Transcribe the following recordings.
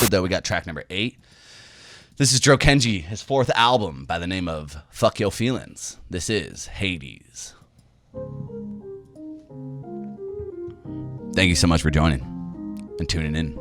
Though we got track number 8. This is Kenji, his 4th album by the name of Fuck Your Feelings. This is Hades. Thank you so much for joining and tuning in.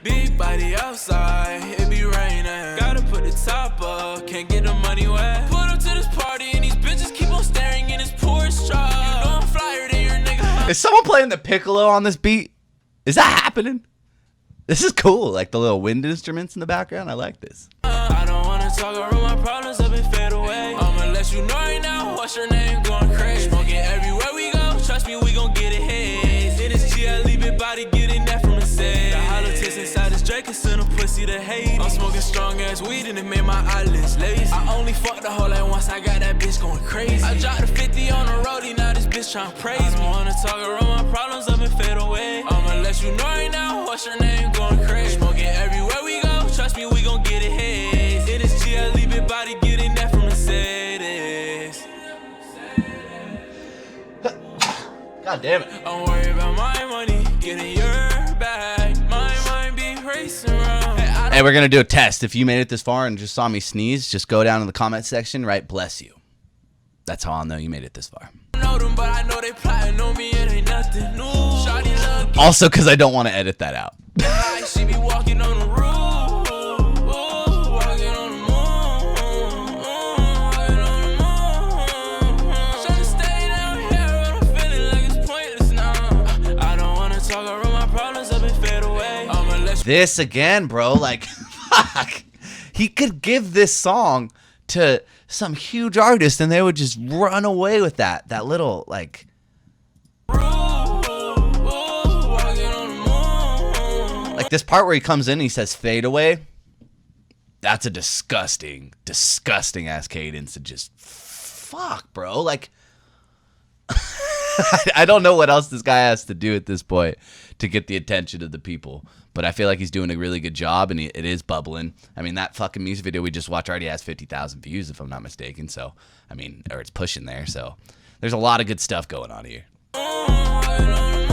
Big body outside, it be raining. Gotta put the top up, can't get the money wet. Put up to this party and these bitches keep on staring in this Porsche truck. You know I'm flyer than your nigga. Is someone playing the piccolo on this beat? Is that happening? This is cool, like the little wind instruments in the background. I like this. I don't wanna talk around my problems up and fade away. I'ma let you know right now, what's your name going crazy. Smoking everywhere we go, trust me, we gon' get it haze. In this GLE, big body, getting that from a set. The hollow taste inside this Drake, it's in a pussy to hate. I'm smoking strong ass weed and it made my eyelids lazy. I only fucked the hoe like once, I got that bitch going crazy. I dropped a 50 on the roadie, now this bitch tryna praise me. I don't wanna talk around my problems up and fade away. I'ma let you know right now, what's your name going crazy. Smoking everywhere we go, trust me, we gon' get it haze. In this GLE, big body, getting that from Mercedes. God damn it. Don't worry about my money, getting your bag. My mind be racing around. Hey, we're going to do a test. If you made it this far and just saw me sneeze, just go down in the comment section, write bless you. That's how I'll know you made it this far. I know them, but I know they plotting on me, it ain't nothing new. Shawty look Also, because I don't want to edit that out. like she be walking on the roof. Walking on the moon. Walking on the moon. Tryna stay down here, but I'm feeling like it's pointless now. I don't wanna talk around my problems up and fade away. I'ma let you This again, bro, like, fuck. He could give this song to some huge artist and they would just run away with that little, like, walking on the moon. like this part where he comes in and he says fade away. That's a disgusting ass cadence to just, fuck, bro. Like, I don't know what else this guy has to do at this point to get the attention of the people, but I feel like he's doing a really good job, and it is bubbling. I mean, that fucking music video we just watched already has 50,000 views, if I'm not mistaken. So, I mean, or it's pushing there. So, there's a lot of good stuff going on here. Tryna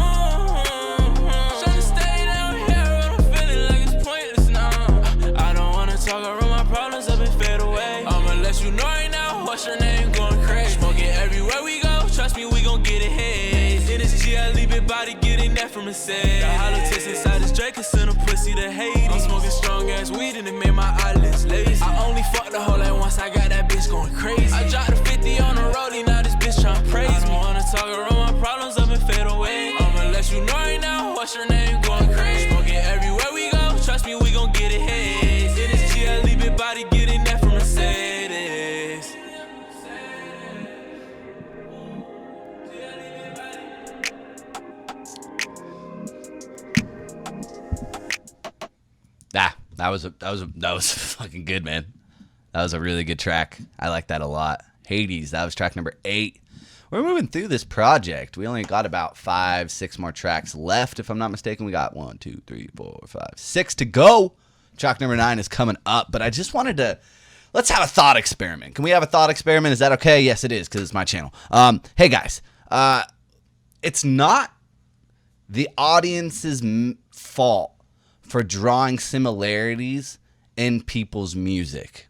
stay down here, but I'm feeling like it's pointless now. I don't wanna talk around my problems up and fade away. I'ma let you know right now, what's your name going crazy. Smoking everywhere we go, trust me, we gon' get it haze. In this GLE, big body, getting that from a set. The hollow taste inside this Drake, it's in a pussy to hate. I'm smoking strong ass weed and it made my eyelids lazy. I only fucked the hoe like once, I got that bitch going crazy. I dropped a 50 on the roadie, now this bitch tryna praise me. I don't wanna talk around my problems up and fade away. I'ma let you know right now, what's your name going crazy. Smoking everywhere we go, trust me, we gon' get it haze. In this GLE, big body, getting that from Mercedes. That was fucking good, man. That was a really good track. I like that a lot. Hades, that was track number 8. We're moving through this project. We only got about 5-6 more tracks left, if I'm not mistaken. We got 1, 2, 3, 4, 5, 6 to go. Track number 9 is coming up, but I just wanted to, let's have a thought experiment. Can we have a thought experiment? Is that okay? Yes, it is, because it's my channel. Hey guys, it's not the audience's fault for drawing similarities in people's music.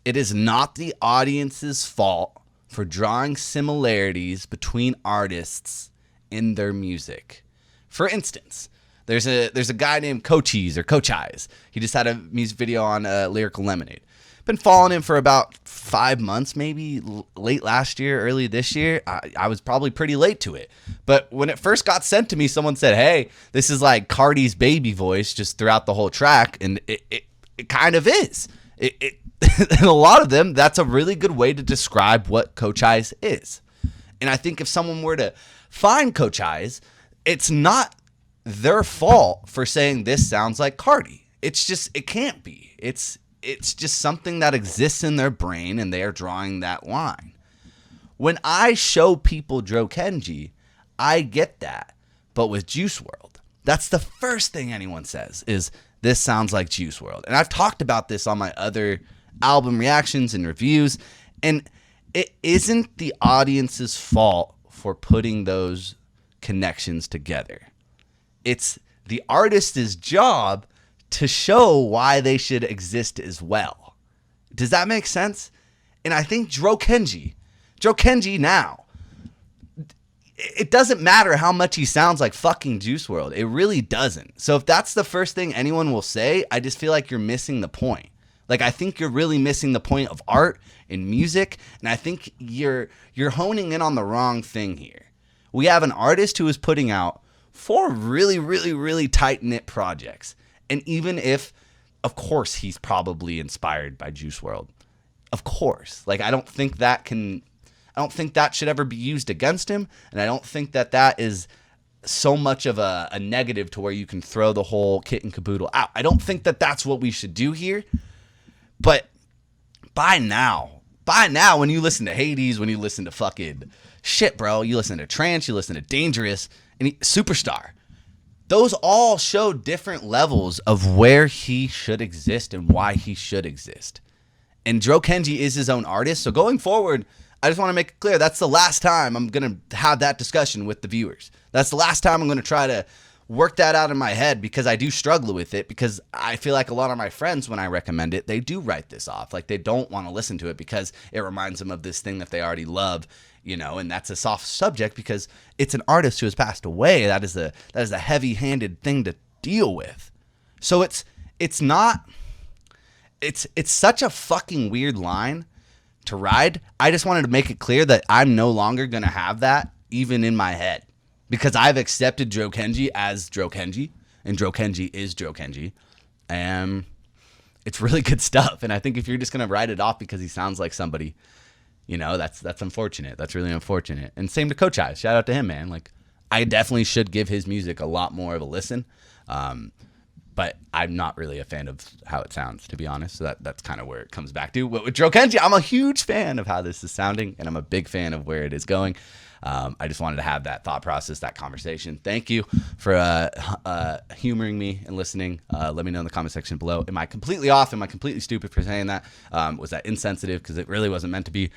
It is not the audience's fault for drawing similarities between artists in their music. For instance, there's a guy named Cochise or Cochise. He just had a music video on Lyrical Lemonade. Been following him for about 5 months, maybe late last year, early this year. I was probably pretty late to it. But when it first got sent to me, someone said, hey, this is like Cardi's baby voice just throughout the whole track. And it kind of is. And a lot of them, that's a really good way to describe what Cochise is. And I think if someone were to find Cochise, it's not their fault for saying this sounds like Cardi. It's just, it can't be. It's just something that exists in their brain and they are drawing that line. When I show people Kenji, I get that. But with Juice WRLD, That's the first thing anyone says is, this sounds like Juice WRLD. And I've talked about this on my other album reactions and reviews, and it isn't the audience's fault for putting those connections together. It's the artist's job to show why they should exist as well. Does that make sense? And I think Kenji now, it doesn't matter how much he sounds like fucking Juice WRLD. It really doesn't. So if that's the first thing anyone will say, I just feel like you're missing the point. Like, I think you're really missing the point of art and music, and I think you're honing in on the wrong thing here. We have an artist who is putting out 4 really, really, really tight-knit projects. And even if, of course, he's probably inspired by Juice WRLD. Of course. Like, I don't think that should ever be used against him, and I don't think that is so much of a negative to where you can throw the whole kit and caboodle out. I don't think that's what we should do here. But by now, when you listen to Hades, when you listen to fucking shit, bro, you listen to Trance, you listen to Dangerous, and Superstar, those all show different levels of where he should exist and why he should exist. And Kenji is his own artist, so going forward, I just want to make it clear, that's the last time I'm going to have that discussion with the viewers. That's the last time I'm going to try to work that out in my head, because I do struggle with it, because I feel like a lot of my friends, when I recommend it, they do write this off. Like, they don't want to listen to it because it reminds them of this thing that they already love, and that's a soft subject because it's an artist who has passed away. That is a heavy-handed thing to deal with. So it's such a fucking weird line to ride. I just wanted to make it clear that I'm no longer going to have that even in my head, because I've accepted Kenji as Kenji, and Kenji is Kenji, and it's really good stuff. And I think if you're just going to write it off because he sounds like somebody, that's unfortunate. That's really unfortunate. And same to Coach Eyes. Shout out to him, man. Like, I definitely should give his music a lot more of a listen. But I'm not really a fan of how it sounds, to be honest. So that's kind of where it comes back to. But with Kenji, I'm a huge fan of how this is sounding, and I'm a big fan of where it is going. I just wanted to have that thought process, that conversation. Thank you for humoring me and listening. Let me know in the comment section below. Am I completely off? Am I completely stupid for saying that? Was that insensitive? Because it really wasn't meant to be.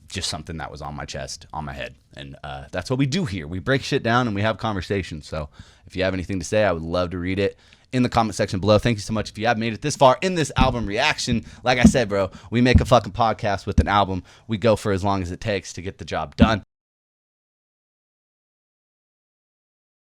Just something that was on my chest, on my head. And that's what we do here. We break shit down and we have conversations. So if you have anything to say, I would love to read it in the comment section below. Thank you so much if you have made it this far in this album reaction. Like I said, bro, we make a fucking podcast with an album. We go for as long as it takes to get the job done.